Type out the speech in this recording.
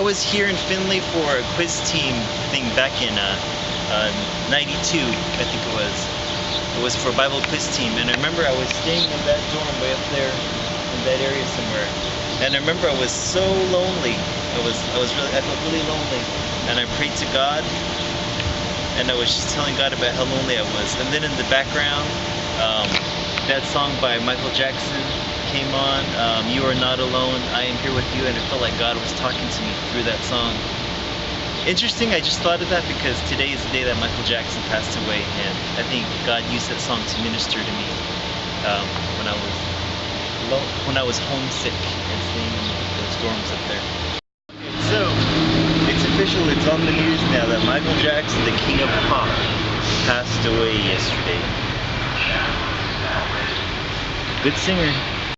was here in Findlay for a quiz team thing back in '92, I think it was. It was for a Bible quiz team, and I remember I was staying in that dorm way up there in that area somewhere. And I remember I was so lonely. I felt really lonely, and I prayed to God, and I was just telling God about how lonely I was. And then in the background, that song by Michael Jackson came on, You Are Not Alone, I Am Here With You, and it felt like God was talking to me through that song. Interesting, I just thought of that because today is the day that Michael Jackson passed away, and I think God used that song to minister to me when I was homesick and staying in those dorms up there. So, it's official, it's on the news now that Michael Jackson, the king of pop, passed away yesterday. Good singer.